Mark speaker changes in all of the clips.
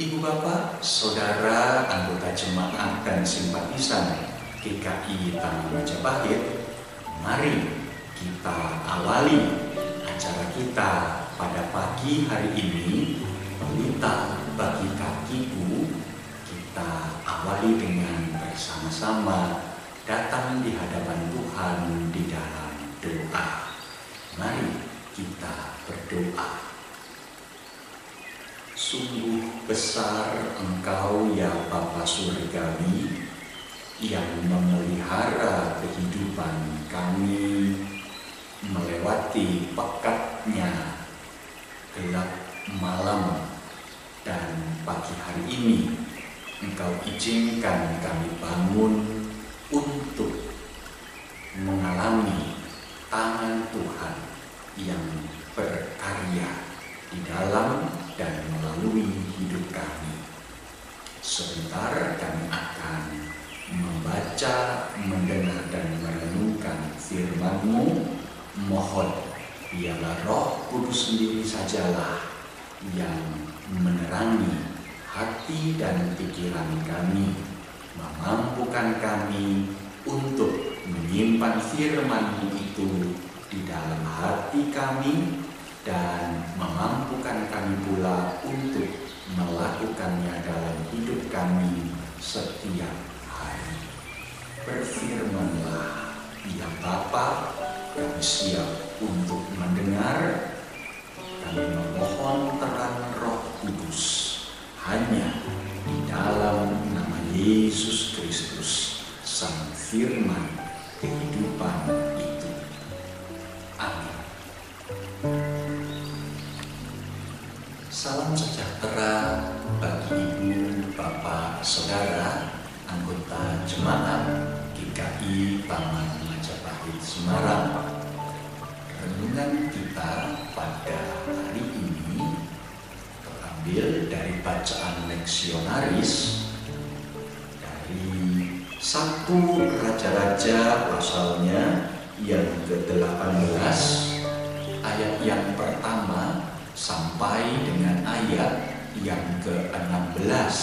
Speaker 1: Ibu bapak, saudara, anggota jemaat dan simpatisan GKI Taman Majapahit, mari kita awali acara kita pada pagi hari ini. Pelita bagi kakiku, kita awali dengan bersama-sama datang di hadapan Tuhan di dalam doa. Mari kita berdoa. Sungguh besar Engkau ya Bapa Surgawi, yang memelihara kehidupan kami melewati pekatnya gelap malam, dan pagi hari ini Engkau izinkan kami bangun untuk mengalami tangan Tuhan yang berkarya di dalam dan melalui hidup kami. Sebentar kami akan membaca, mendengar dan merenungkan firman-Mu. Mohon biarlah Roh Kudus sendiri sajalah yang menerangi hati dan pikiran kami, memampukan kami untuk menyimpan firman-Mu itu di dalam hati kami, dan memampukan kami pula untuk melakukannya dalam hidup kami setiap hari. Berfirmanlah ya Bapa, kami siap untuk mendengar. Kami memohon terang Roh Kudus hanya di dalam nama Yesus Kristus, Sang Firman kehidupan itu. Amin. Salam sejahtera bagi ibu, bapak, saudara, anggota jemaat GKI Taman Majapahit Semarang. Renungan kita pada hari ini terambil dari bacaan leksionaris dari 1 Raja-Raja pasalnya yang ke-18 ayat yang pertama sampai dengan ayat yang ke-16.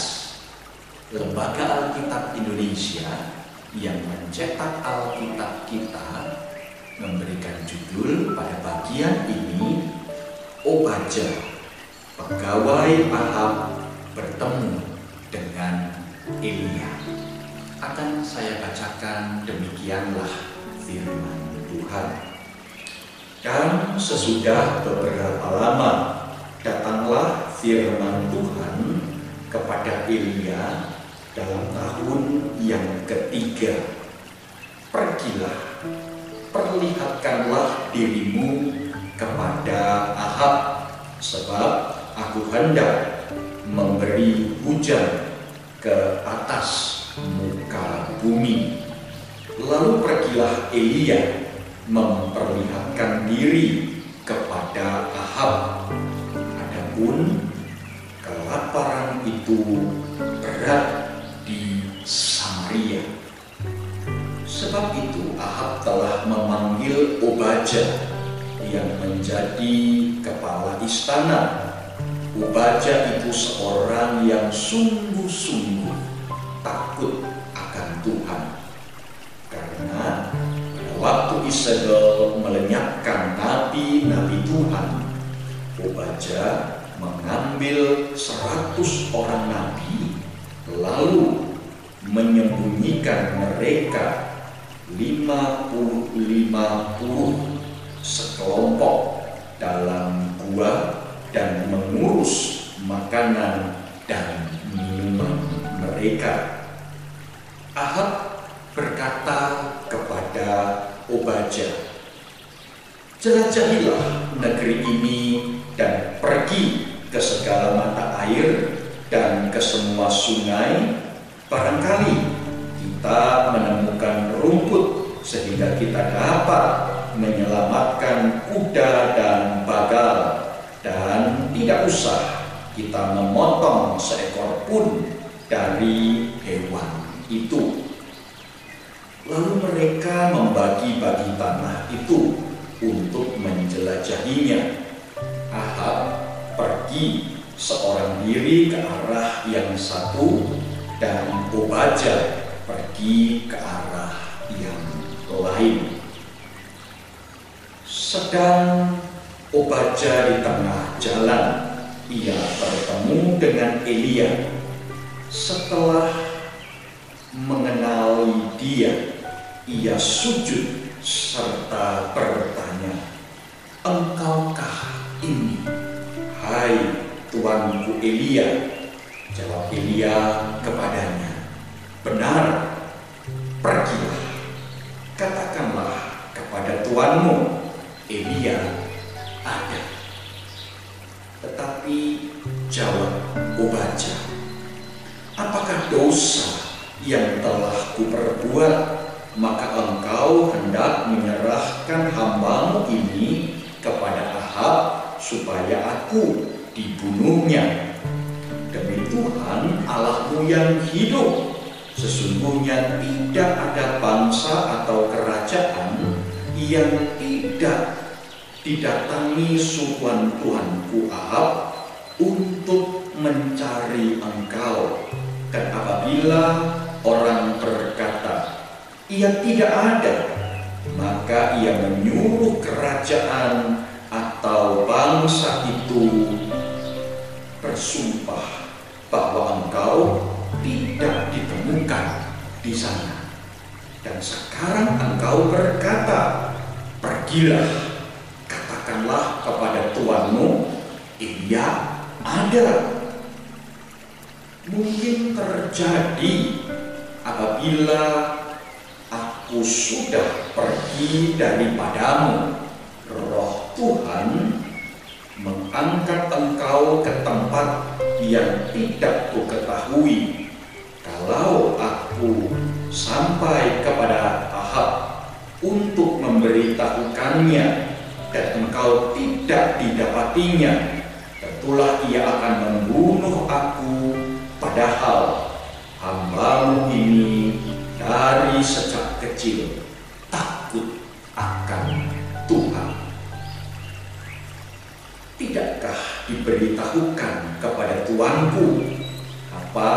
Speaker 1: Lembaga Alkitab Indonesia yang mencetak Alkitab kita memberikan judul pada bagian ini, Obadja, pegawai Ahab bertemu dengan Elia. Akan saya bacakan demikianlah firman Tuhan. Dan sesudah beberapa lama datanglah firman Tuhan kepada Elia dalam tahun yang ketiga. Pergilah, perlihatkanlah dirimu kepada Ahab, sebab aku hendak memberi hujan ke atas muka bumi. Lalu pergilah Elia memperlihatkan diri kepada Ahab. Adapun kelaparan itu berat di Samaria. Sebab itu Ahab telah memanggil Obadja yang menjadi kepala istana. Obadja itu seorang yang sungguh-sungguh takut akan Tuhan, karena waktu Isabel melenyapkan nabi-nabi Tuhan, Obadja mengambil 100 orang nabi, lalu menyembunyikan mereka 50 sekelompok dalam gua dan mengurus makanan dan minuman mereka. Ahab berkata kepada Obadja, "Jelajahilah negeri ini dan pergi ke segala mata air dan ke semua sungai. Barangkali kita menemukan rumput sehingga kita dapat menyelamatkan kuda dan bagal, dan tidak usah kita memotong seekor pun dari hewan itu." Lalu mereka membagi-bagi tanah itu untuk menjelajahinya. Ahab pergi seorang diri ke arah yang satu dan Obadja pergi ke arah yang lain. Sedang Obadja di tengah jalan, ia bertemu dengan Elia. Setelah mengenali dia, ia sujud serta bertanya, "Engkaukah ini, hai tuanku Elia?" Jawab Elia kepadanya, "Benar, pergilah, katakanlah kepada tuanmu, Elia ada." Tetapi jawab Obadja, "Apakah dosa yang telah kuperbuat, maka engkau hendak menyerahkan hambamu ini kepada Ahab supaya aku dibunuhnya? Demi Tuhan Allahmu yang hidup, sesungguhnya tidak ada bangsa atau kerajaan yang tidak didatangi suruhan Tuanku Ahab untuk mencari engkau. Dan apabila orang berkata, ia tidak ada, maka ia menyuruh kerajaan atau bangsa itu bersumpah bahwa engkau tidak ditemukan di sana. Dan sekarang engkau berkata, pergilah, katakanlah kepada tuanmu, Elia ada." Mungkin terjadi apabila aku sudah pergi daripadamu, Roh Tuhan mengangkat engkau ke tempat yang tidak kuketahui. Kalau aku sampai kepada Ahab untuk memberitahukannya dan engkau tidak didapatinya, tentulah ia akan membunuh aku, padahal hambamu ini dari sejak kecil takut akan Tuhan. Tidakkah diberitahukan kepada tuanku apa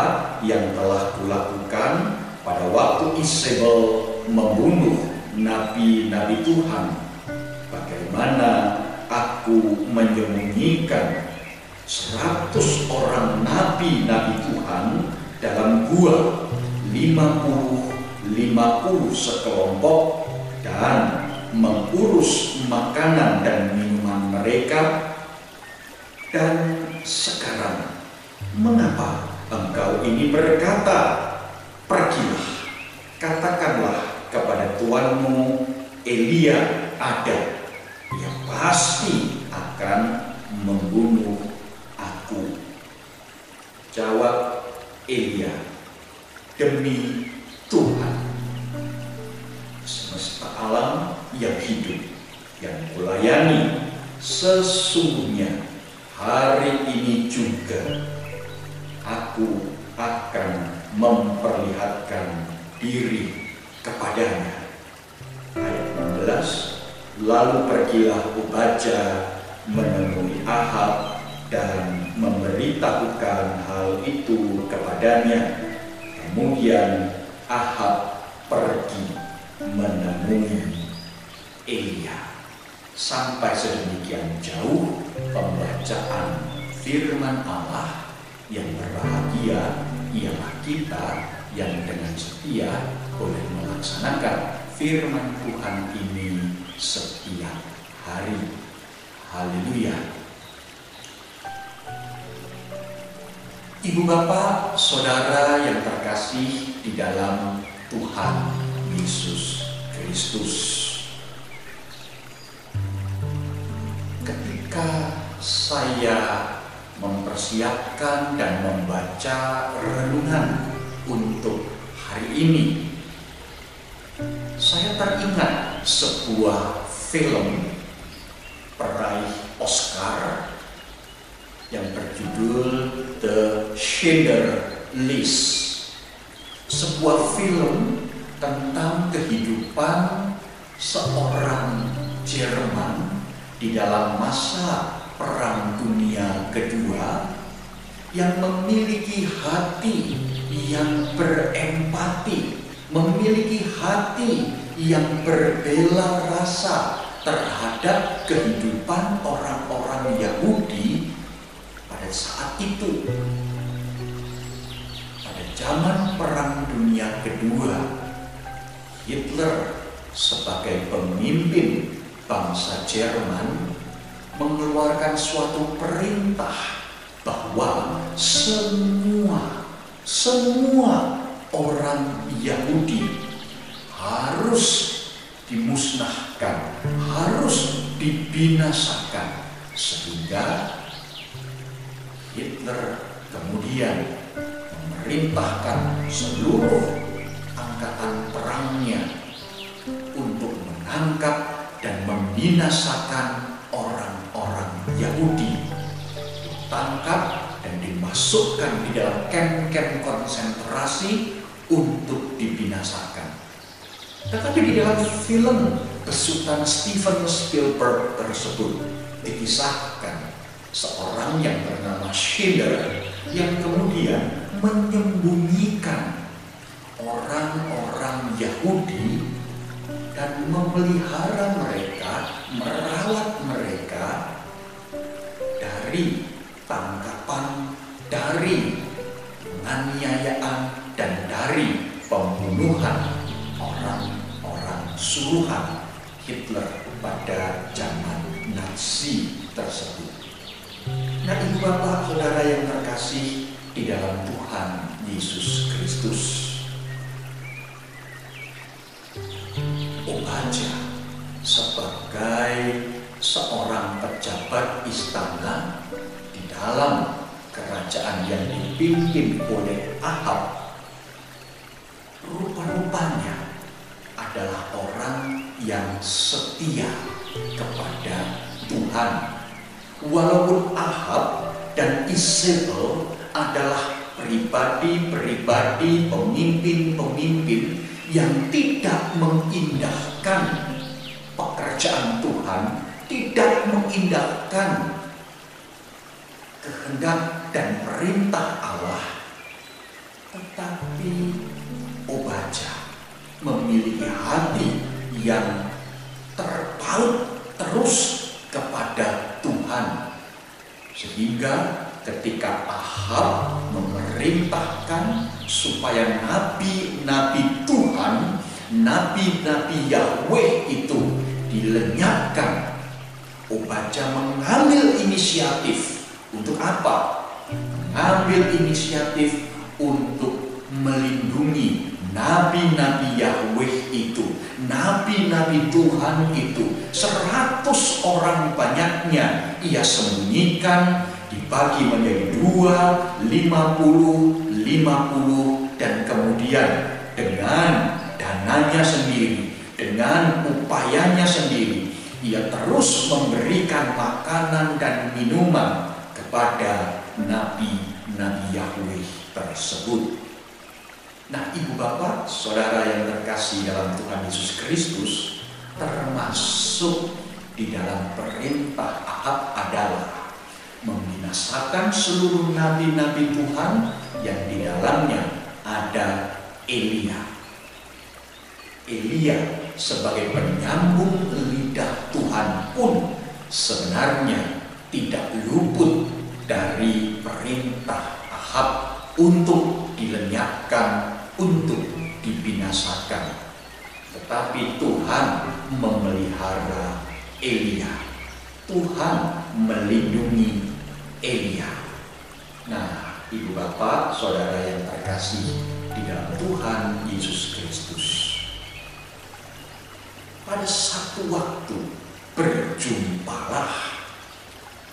Speaker 1: yang telah kulakukan pada waktu Isabel membunuh nabi-nabi Tuhan? Bagaimana aku menyembunyikan 100 orang nabi-nabi Tuhan dalam gua, 50 sekelompok, dan mengurus makanan dan minuman mereka. Dan sekarang mengapa engkau ini berkata, pergilah, katakanlah kepada tuanmu, Elia ada, ia pasti akan membunuh aku. Jawab Elia, demi Tuhan semesta alam yang hidup, yang kulayani, sesungguhnya hari ini juga aku akan memperlihatkan diri kepadanya. Ayat 16, lalu pergilah Obadja menemui Ahab dan memberitahukan hal itu kepadanya. Kemudian Ahab pergi menemui Elia. Sampai sedemikian jauh pembacaan firman Allah. Yang berbahagia ialah kita yang dengan setia boleh melaksanakan firman Tuhan ini setiap hari. Haleluya. Ibu bapak, saudara yang terkasih di dalam Tuhan Yesus Kristus, ketika saya mempersiapkan dan membaca renungan untuk hari ini, saya teringat sebuah film peraih Oscar yang berjudul The Schindler List. Sebuah film tentang kehidupan seorang Jerman di dalam masa Perang Dunia Kedua yang memiliki hati yang berempati, memiliki hati yang berbela rasa terhadap kehidupan orang-orang Yahudi pada saat itu. Pada zaman Perang Dunia Kedua, Hitler sebagai pemimpin bangsa Jerman mengeluarkan suatu perintah bahwa semua orang Yahudi harus dimusnahkan, harus dibinasakan, sehingga Hitler kemudian memerintahkan seluruh angkatan perangnya untuk menangkap dan membinasakan orang-orang Yahudi, ditangkap dan dimasukkan di dalam kamp-kamp konsentrasi untuk dibinasakan. Tetapi di dalam film besutan Steven Spielberg tersebut dikisahkan seorang yang bernama Schindler yang kemudian menyembunyikan orang-orang Yahudi dan memelihara mereka, merawat mereka dari tangkapan, dari penganiayaan, dan dari pembunuhan orang-orang suruhan Hitler pada zaman Nazi tersebut. Nah, ibu bapak saudara yang terkasih di dalam Tuhan Yesus Kristus, Obadja sebagai seorang pejabat istana di dalam kerajaan yang dipimpin oleh Ahab, rupa-rupanya adalah orang yang setia kepada Tuhan. Walaupun Ahab dan Isabel adalah pribadi-pribadi, pemimpin-pemimpin yang tidak mengindahkan pekerjaan Tuhan, tidak mengindahkan kehendak dan perintah Allah, tetapi Obadja memiliki hati yang terpaut terus kepada Tuhan, sehingga ketika Ahab memerintahkan supaya nabi-nabi Tuhan, nabi-nabi Yahweh itu dilenyapkan, Obadja mengambil inisiatif. Untuk apa? Mengambil inisiatif untuk melindungi nabi-nabi Yahweh itu, nabi-nabi Tuhan itu. 100 orang banyaknya ia sembunyikan, dibagi menjadi 2, 50, 50, dan kemudian dengan dananya sendiri, dengan upayanya sendiri, ia terus memberikan makanan dan minuman kepada nabi-nabi Yahweh tersebut. Nah, ibu bapak saudara yang terkasih dalam Tuhan Yesus Kristus, termasuk di dalam perintah Ahab adalah membinasakan seluruh nabi-nabi Tuhan yang di dalamnya ada Elia. Elia sebagai penyambung lidah Tuhan pun sebenarnya tidak luput dari perintah Ahab untuk dilenyapkan, untuk dibinasakan. Tetapi Tuhan memelihara Elia, Tuhan melindungi Elia. Nah, ibu bapak saudara yang terkasih di dalam Tuhan Yesus Kristus, pada satu waktu berjumpalah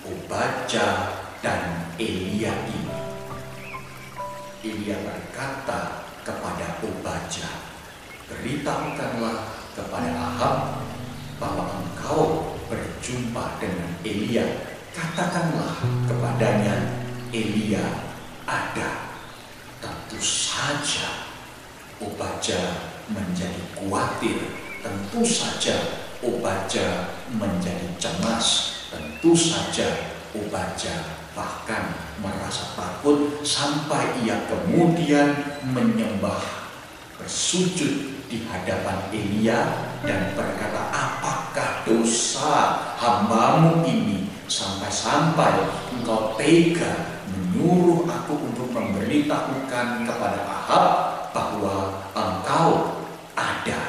Speaker 1: Obadja dan Elia ini. Elia berkata kepada Obadja, beritahukanlah kepada Ahab bahwa engkau berjumpa dengan Elia. Katakanlah kepadanya, Elia ada. Tentu saja Obadja menjadi khawatir, tentu saja Obadja menjadi cemas, tentu saja Obadja bahkan merasa takut sampai ia kemudian menyembah, bersujud di hadapan Elia dan berkata, apakah dosa hambamu ini sampai-sampai engkau tega menyuruh aku untuk memberitahukan kepada Ahab bahwa engkau ada.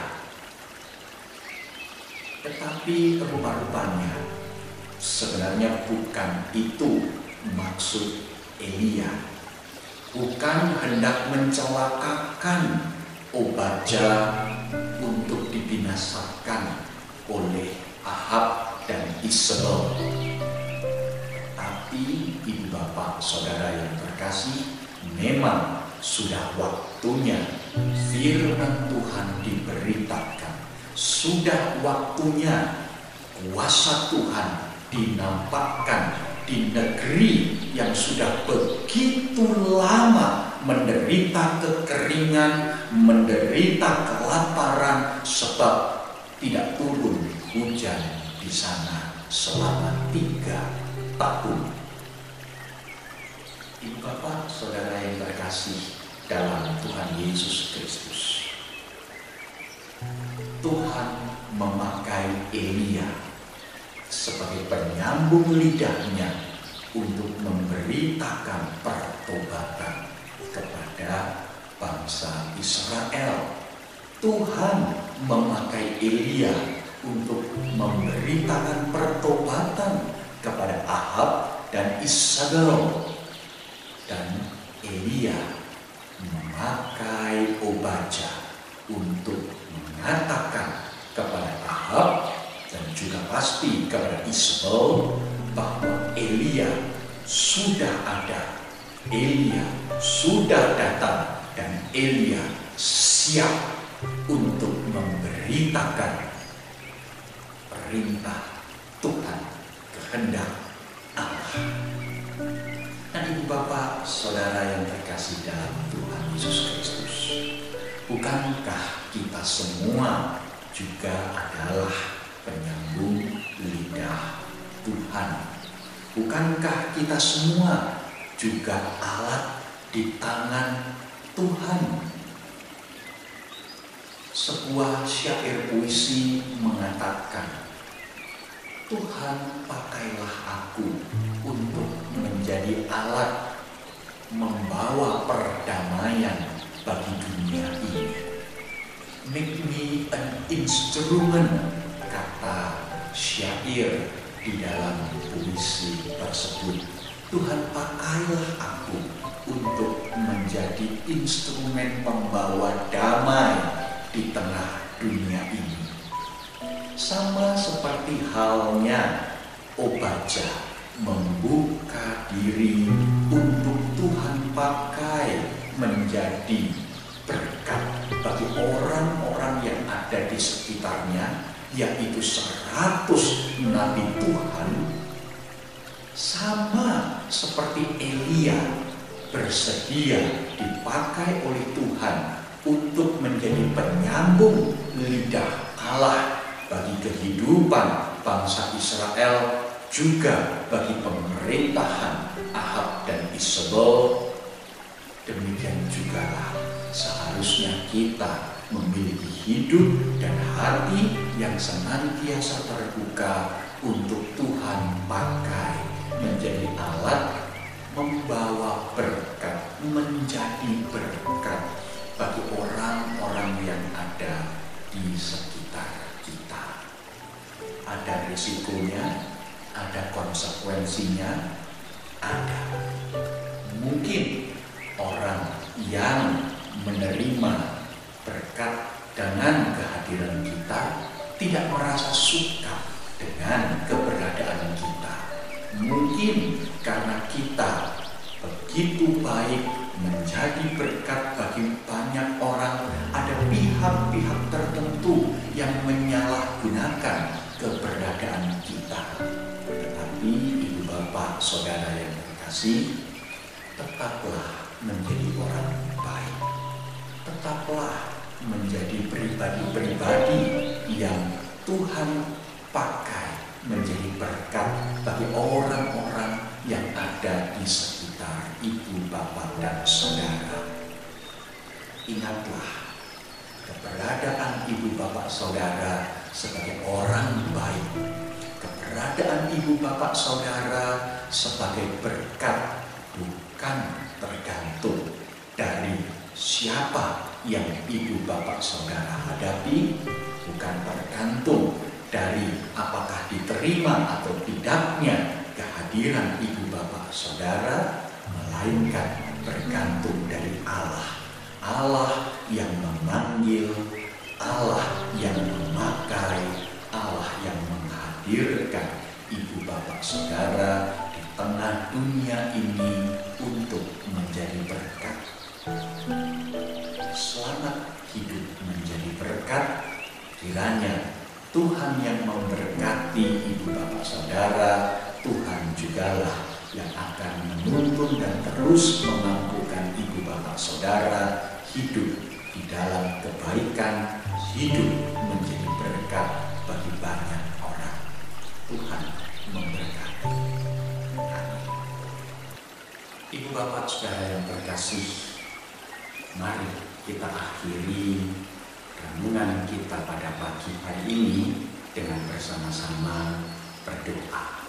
Speaker 1: Tetapi rupa-rupanya sebenarnya bukan itu maksud Elia. Bukan hendak mencelakakan Obadja untuk dibinasakan oleh Ahab dan Isabel. Tapi ibu bapak saudara yang terkasih, memang sudah waktunya firman Tuhan diberitakan. Sudah waktunya kuasa Tuhan dinampakkan di negeri yang sudah begitu lama menderita kekeringan, menderita kelaparan sebab tidak turun hujan di sana selama 3 tahun. Ibu bapak saudara yang terkasih dalam Tuhan Yesus Kristus, Tuhan memakai Elia sebagai penyambung lidahnya untuk memberitakan pertobatan kepada bangsa Israel. Tuhan memakai Elia untuk memberitakan pertobatan kepada Ahab dan Isabel. Dan Elia memakai Obadja untuk mengatakan kepada Ahab dan juga pasti kepada Isabel bahwa Elia sudah ada, Elia sudah datang, dan Elia siap untuk memberitakan perintah Tuhan, kehendak Allah. Nah, ibu bapak saudara yang terkasih dalam Tuhan Yesus Kristus, bukankah kita semua juga adalah penyambung lidah Tuhan? Bukankah kita semua juga alat di tangan Tuhan? Sebuah syair puisi mengatakan, Tuhan pakailah aku untuk menjadi alat membawa perdamaian bagi dunia ini. Make me an instrument, kata syair di dalam puisi tersebut. Tuhan pakailah aku untuk menjadi instrumen pembawa damai di tengah dunia ini. Sama seperti halnya Obadja membuka diri untuk Tuhan pakai menjadi berkat bagi orang-orang yang ada di sekitarnya, yaitu 100 nabi Tuhan. Sama seperti Elia bersedia dipakai oleh Tuhan untuk menjadi penyambung lidah Allah bagi kehidupan bangsa Israel, juga bagi pemerintahan Ahab dan Isabel. Demikian juga seharusnya kita memiliki hidup dan hati yang senantiasa terbuka untuk Tuhan pakai menjadi alat membawa berkat, menjadi berkat bagi orang-orang yang ada di sekitar kita. Ada risikonya, ada konsekuensinya, ada. Mungkin orang yang menerima berkat dengan kehadiran kita tidak merasa suka dengan keberadaan kita. Mungkin karena kita begitu baik, menjadi berkat bagi banyak orang, ada pihak-pihak tertentu yang menyalahgunakan keberadaan kita. Tetapi ibu bapak saudara yang terkasih, tetaplah menjadi orang baik. Tetaplah menjadi pribadi-pribadi yang Tuhan pakai menjadi berkat bagi orang-orang yang ada di sekitar ibu, bapak, dan saudara. Ingatlah, keberadaan ibu, bapak, saudara sebagai orang baik, keberadaan ibu, bapak, saudara sebagai berkat, bukan tergantung dari siapa yang ibu, bapak, saudara hadapi, bukan tergantung dari apakah diterima atau tidaknya kehadiran ibu, bapak, saudara, melainkan bergantung dari Allah. Allah yang memanggil, Allah yang memakai, Allah yang menghadirkan ibu, bapak, saudara di tengah dunia ini untuk menjadi berkat. Selamat hidup menjadi berkat. Kiranya Tuhan yang memberkati ibu, bapak, saudara, Tuhan jugalah yang akan menuntun dan terus memampukan ibu, bapak, saudara hidup di dalam kebaikan, hidup menjadi berkat bagi banyak orang. Tuhan memberkati. Amin. Ibu, bapak, saudara yang terkasih, mari kita akhiri renungan kita pada pagi hari ini dengan bersama-sama berdoa.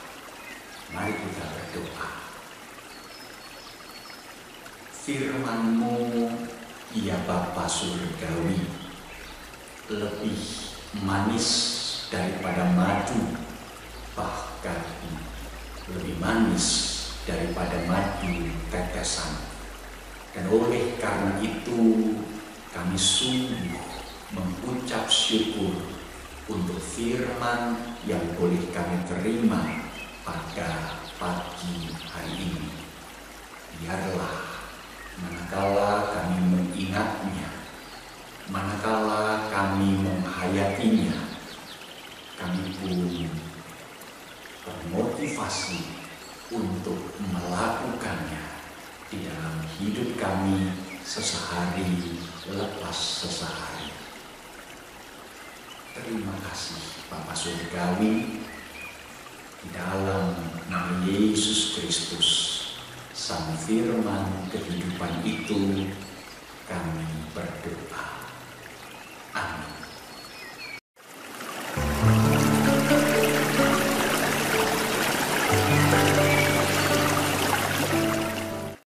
Speaker 1: Mari kita berdoa. Firman-Mu, ya Bapa Surgawi, lebih manis daripada madu, bahkan lebih manis daripada madu tetesan. Dan oleh karena itu kami sungguh mengucap syukur untuk firman yang boleh kami terima pada pagi hari ini. Biarlah manakala kami mengingatnya, manakala kami menghayatinya, kami pun termotivasi untuk melakukannya di dalam hidup kami sesehari lepas sesehari. Terima kasih Bapa Surgawi, di dalam nama Yesus Kristus, Sang Firman kehidupan itu, kami